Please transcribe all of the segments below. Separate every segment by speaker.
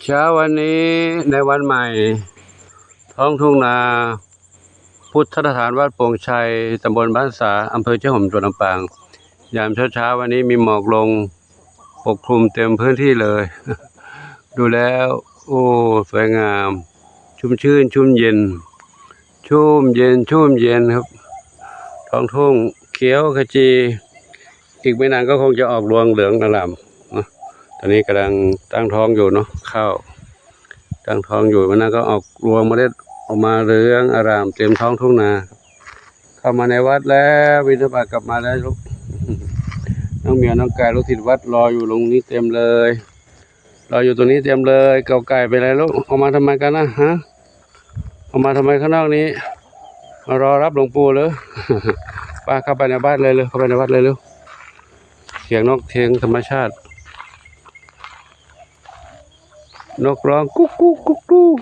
Speaker 1: เช้าวันนี้ในวันใหม่ท้องทุ่งนาพุทธสถานวัดโป่งชัยตำบลบ้านสาอำเภอเจ้าห่มจังหวัดลำปางยามเช้าวันนี้มีหมอกลงปกคลุมเต็มพื้นที่เลย ดูแล้วโอ้สวยงามชุ่มชื่นชุ่มเย็นครับท้องทุ่งเขียวขจีอีกไม่นานก็คงจะออกรวงเหลืองอร่ามนะตอนนี้กำลังตั้งท้องอยู่เนาะข้าวตั้งท้องอยู่มันนั้นก็ออกรวงเมล็ดออกมาเหลืองอร่ามเต็มท้องทุ่งนาเข้ามาในวัดแล้วบิณฑบาตกลับมาแล้วลูก น้องเมียน้องไก่ลูกศิษย์วัดรออยู่ตรงนี้เต็มเลยรออยู่ตรงนี้เต็มเลยเก่าไก่ไปเลยลูกออกมาทำไมกันนะฮะออกมาทำไมข้างนอกนี้มารอรับหลวงปู่เลย ป้าเข้าไปในบ้านเลยเข้าไปในวัดเลยเร็วเสียงนกเสียงธรรมชาตินกร้องกุ๊กกุ๊กกุ๊กกุ๊ก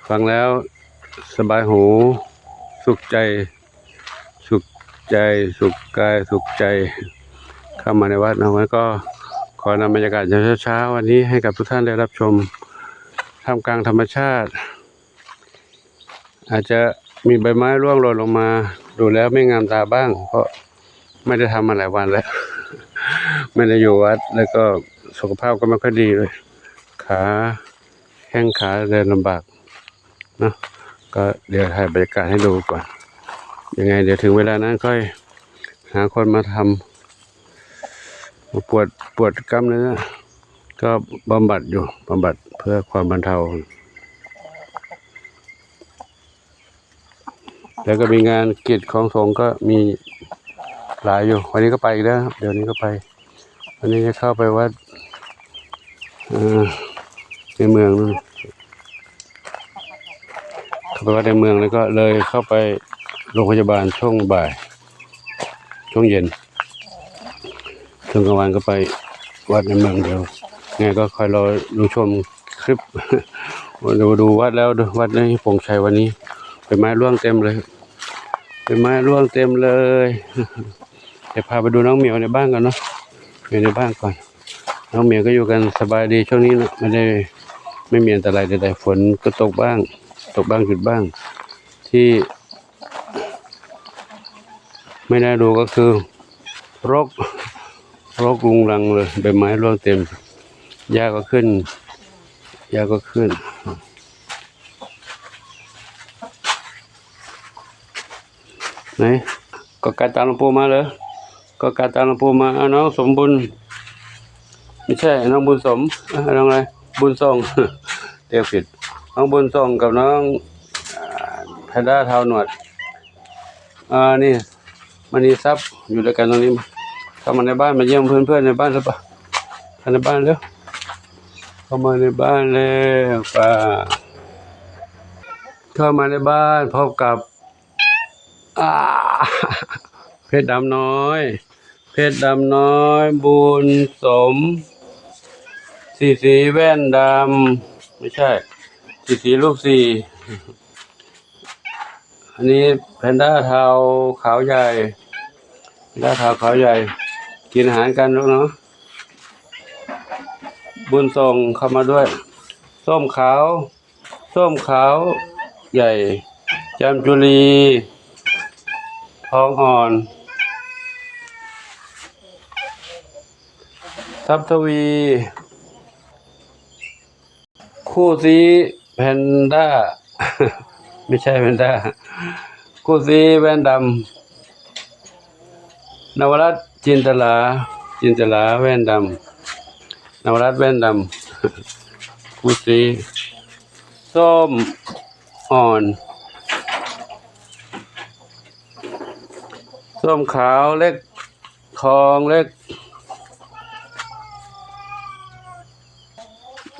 Speaker 1: ฟังแล้วสบายหูสุขใจสุขกายสุขใจเข้ามาในวัดนะวันก็ขอนำบรรยากาศเช้าวันนี้ให้กับทุกท่านได้รับชมท่ามกลางธรรมชาติอาจจะมีใบไม้ร่วงหล่นลงมาดูแล้วไม่งามตาบ้างเพราะไม่ได้ทำมาหลายวันแล้ว ไม่ได้อยู่วัดแล้วก็สุขภาพก็ไม่ค่อยดีเลยแข้งขาเดินลำบากนะก็เดี๋ยวถ่ายบรรยากาศให้ดูก่อนยังไงเดี๋ยวถึงเวลานั้นค่อยหาคนมาทำปวดกล้ามเนื้อก็บำบัดเพื่อความบรรเทาแล้วก็มีงานกิจของสงฆ์ก็มีหลายอยู่วันนี้ก็ไปอีกแล้วเดี๋ยวนี้ก็ไปวันนี้จะเข้าไปวัดในเมืองนู่นเข้าไปวัดในเมืองแล้วก็เลยเข้าไปโรงพยาบาลช่วงบ่ายช่วงเย็นช่วงกลางวันก็ไปวัดในเมืองเดียวไงก็คอยรอดูชมคลิป ดูวัดแล้ววัดในโป่งชัยวันนี้เป็นไม้ร่วงเต็มเลยเดี๋ยวพาไปดูน้องเหมียวในบ้านกันเนาะอยู่ในบ้านก่อนน้องเหมียวก็อยู่กันสบายดีช่วงนี้นะไม่มีอันตรายใดๆฝนก็ตกบ้างหยุดบ้างที่ไม่น่าดูก็คือรกรุงรังเลยใบไม้ร่วงเต็มหญ้าก็ขึ้นไหนก็การตามหลวงปู่มาเลยก็การตามหลวงปู่มาน้องสมบุญไม่ใช่น้องบุญสมน้องอะไรบุญทรง เรียกผิดน้องบุญทรงกับน้องแพนด้าเท้าหนวดนี่มันนี่ซับอยู่ด้วยกันตรงนี้เข้ามาในบ้านมาเยี่ยมเพื่อนในบ้านหรือเปล่าเข้าในบ้านแล้วเข้ามาในบ้านแล้วป้าเข้ามาในบ้านพบกับเพชรดำน้อยบุญสมสีแว่นดำไม่ใช่สีลูกสี่อันนี้แพนด้าเทาขาวใหญ่กินอาหารกันลูกเนาะบุญส่งเข้ามาด้วยส้มขาวใหญ่จามจุลีทองอ่อนทับทวีคู่ซีแพนด้า ไม่ใช่แพนด้าคู่ซีแว่นดำนวรัตน์จินตลาแว่นดำนวรัตน์แว่นดำคู่ซีส้มอ่อนส้มขาวเล็กทองเล็ก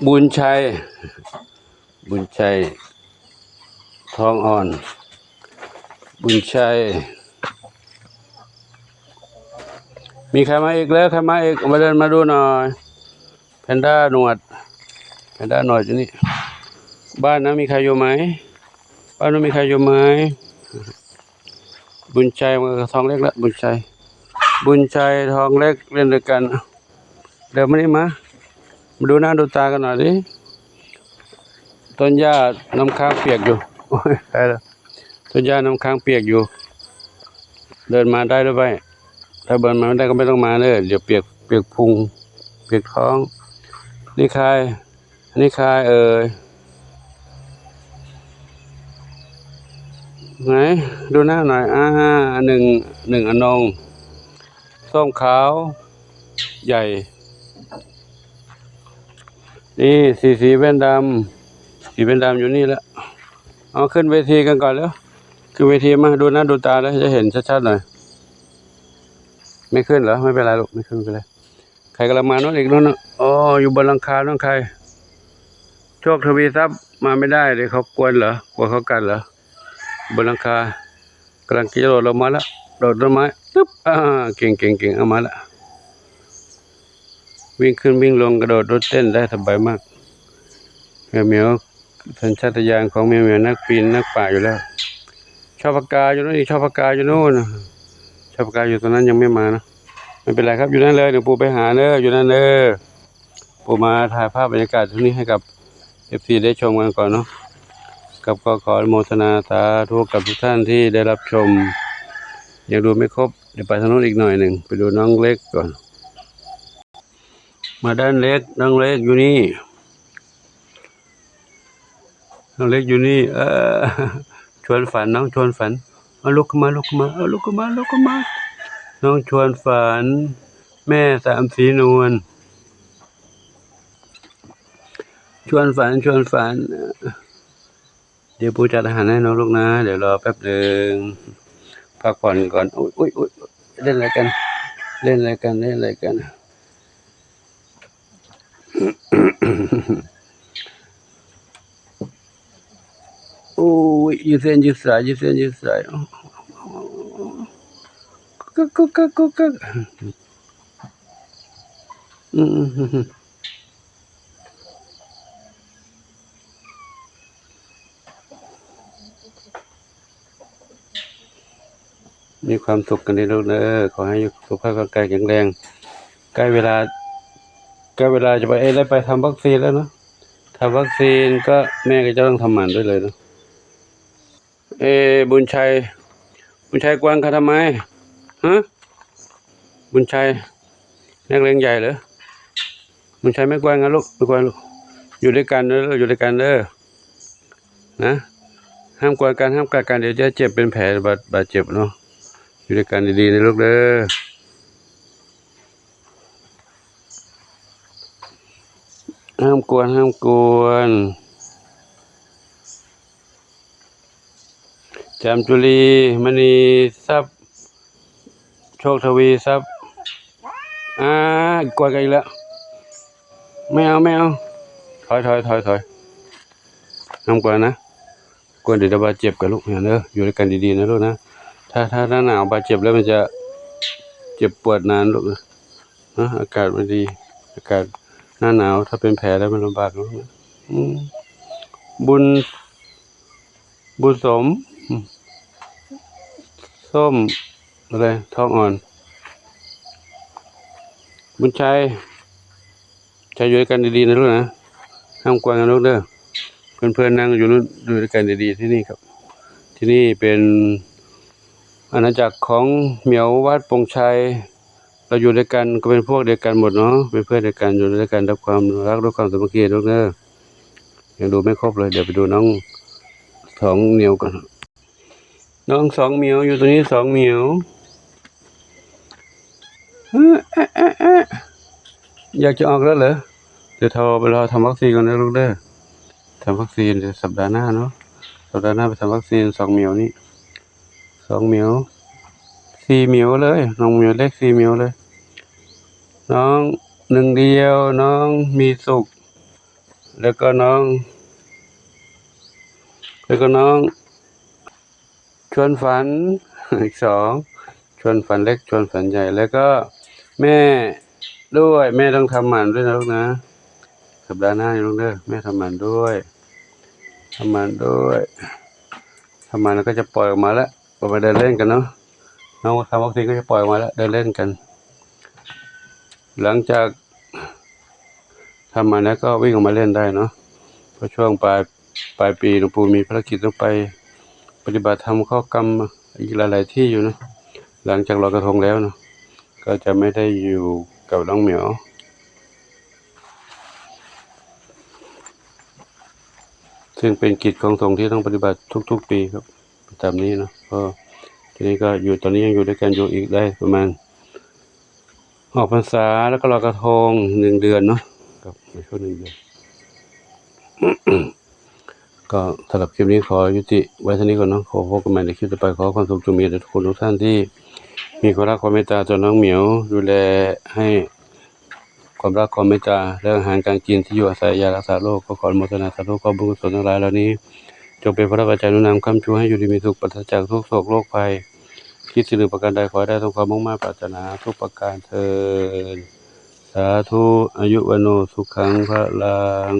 Speaker 1: บุญชัยทองอ่อนบุญชัยมีใครมาอีกแล้วมาเดินมาดูหน่อยแพนด้าหนวดอยู่นี่บ้านนั้นมีใครอยู่ไหมบุญชัยมันทองเล็กแล้วบุญชัย บุญชัยทองเล็กเล่นด้วยกันเดี๋ยวมานี่มาดูหน้าดูตากันหน่อยดิต้นหญ้าน้ำค้างเปียกอยู่โอ้ยตายแล้วต้นหญ้าน้ำค้างเปียกอยู่เดินมาได้หรือไม่ถ้าเดินมาไม่ได้ก็ไม่ต้องมาเลยเดี๋ยวเปียกพุงเปียกท้องนี่ใครนี่ใครไหนดูหน้าหน่อยหนึ่งอนงส้มขาวใหญ่นี่สีแว่นดำสีแว่นดำอยู่นี่แล้วเอาขึ้นเวทีกันก่อนแล้วขึ้นเวทีมาดูหน้าดูตาแล้วจะเห็นชัดๆหน่อยไม่ขึ้นเหรอไม่เป็นไรลูกไม่ขึ้นไปเลยใครกำลังมาโน่นอีกโน่นอ๋ออยู่บนหลังคาโน่นใครโชคทวีทรัพย์มาไม่ได้เลยเขากวนเหรอกลัวเขากันเหรอบนหลังคากำลังจะโดดลงมาแล้วโดดต้นไม้ตึ๊บเก่งเอามาแล้ววิ่งขึ้นวิ่งลงกระโดดรถเต้นได้สบายมากเหมียวสัญชาตญาณของเหมียวนักปีนนักป่าอยู่แล้วชอบปากกาอยู่นู่นอีกชอบปากกาอยู่นู่นชอบปากกาอยู่ตรงนั้นยังไม่มานะไม่เป็นไรครับอยู่นั่นเลยเดี๋ยวปู่ไปหาเนอะอยู่นั่นเลยปู่มาถ่ายภาพบรรยากาศที่นี้ให้กับ FC ได้ชมกันก่อนเนาะกับก็ขออนุโมทนาสาธุกับทุกท่านที่ได้รับชมยังดูไม่ครบเดี๋ยวไปทางโน้นอีกหน่อยหนึ่งไปดูน้องเล็กก่อนมาด้านเล็กน้องเล็กอยู่นี่น้องเล็กอยู่นี่ชวนฝันน้องชวนฝันเอาลุกขึ้นมาลุกขึ้นมาลุกขึ้นมาน้องชวนฝันแม่สามสีนวลชวนฝันเดี๋ยวปู่จัดอาหารให้น้องลูกนะเดี๋ยวรอแป๊บหนึ่งพักผ่อนก่อนอุ้ยเล่นอะไรกันโอ้ยยืดเส้นยืดสายก็มีความสุขกันในโลกเนอะขอให้สุขภาพร่างกายแข็งแรงใกล้เวลาจะไปได้ไปทำวัคซีนแล้วเนาะทำวัคซีนก็แม่ก็จะต้องทำหมันด้วยเลยเนาะบุญชัยกวางเขาทำไมฮะบุญชัยนักเลงใหญ่เหรอบุญชัยไม่กวางนะลูกไม่กวางลูกอยู่ด้วยกันเด้อนะห้ามกวนกันห้ามกัดกันเดี๋ยวจะเจ็บเป็นแผลบาดเจ็บเนาะอยู่ด้วยกันดีๆนะลูกเด้อห้ามกวนจามจุลีมณีทรัพย์โชคทวีทรัพย์กวนกันอีกแล้วไม่เอาถอยห้ามกวนนะกวนเดี๋ยวจะบาดเจ็บกับลูกเนอะอยู่ด้วยกันดีๆนะลูกนะถ้าหน้าหนาวบาดเจ็บแล้วมันจะเจ็บปวดนานลูกนะอากาศไม่ดีอากาศหน้าหนาวถ้าเป็นแผลแล้วมันลำบากลูกนะบุญสมส้มอะไรท้องอ่อนบุญชัยอยู่ด้วยกันดีๆนะลูกนะห้ามกวนกันลูกเด้อเพื่อนนั่งอยู่นู่นดูด้วยกันดีๆที่นี่ครับที่นี่เป็นอาณาจักรของเหมียววัดปงชัยเราอยู่ด้วยกันก็เป็นพวกเดียวกันหมดเนาะเป็นเพื่อนเดียวกันอยู่ด้วยกันด้วยความรักด้วยความสามัคคีลูกเด้อยังดูไม่ครบเลยเดี๋ยวไปดูน้องสองเหมียวกันน้องสองเหมียวอยู่ตรงนี้สองเหมียวอยากจะออกแล้วเหรอเดี๋ยวไปรอทำวัคซีนกันนะลูกเด้อทำวัคซีนเดี๋ยวสัปดาห์หน้าเนาะสัปดาห์หน้าไปทำวัคซีนสองเหมียวนี่2 เหมียว4 เหมียวเลยน้องเหมียวเล็ก4 เหมียวเลยน้องหนึ่งเดียวน้องมีสุขแล้วก็น้องชวนฝันอีก2ชวนฝันเล็กชวนฝันใหญ่แล้วก็แม่ด้วยแม่ต้องทำหมันด้วยนะลูกนะสัปดาห์หน้าลูกเด้อแม่ทำหมันด้วยทำหมันแล้วก็จะปล่อยออกมาแล้วออกไปเดินเล่นกันเนาะ น้องทำวัคซีนก็จะปล่อยออกมาแล้วเดินเล่นกัน หลังจากทำมาแล้วก็วิ่งออกมาเล่นได้เนาะเพราะช่วงปลายปีหลวงปู่มีภารกิจต้องไปปฏิบัติธรรมข้อกรรมอีกหลายๆที่อยู่นะหลังจากลอยกระทงแล้วเนาะก็จะไม่ได้อยู่กับน้องเหมียวซึ่งเป็นกิจของสงฆ์ที่ต้องปฏิบัติทุกๆปีครับตามนี้เนาะก็ทีนี้ก็อยู่ตอนนี้ยังอยู่ด้วยกันอยู่อีกได้ประมาณออกพรรษาแล้วก็ลอยกระทง1 เดือนเนาะครับในช่วง1 เดือน ก็สำหรับคลิปนี้ขอยุติไว้เท่านี้ก่อนเนาะขอพบกันใหม่ในคลิปต่อไปขอความสุขจงมีแด่ทุกคนทุกท่านที่มีความรักความเมตตาต่อน้องเหมียวดูแลให้ความรักความเมตตาและอาหารการกินที่อยู่อาศัยยารักษาโรคก็ขออนุโมทนาสาธุขอบุญกุศลทั้งหลายเหล่านี้จงเป็นพระปัจจัยหนุนนำค้ำชูให้อยู่ดีมีสุขปราศจากทุกโศกโรคภัยคิดสิ่งหนึ่งประการใดขอให้ได้สมความมุ่งมั่นปรารถนาทุกประการเทินสาธุอายุวโนสุขังพลัง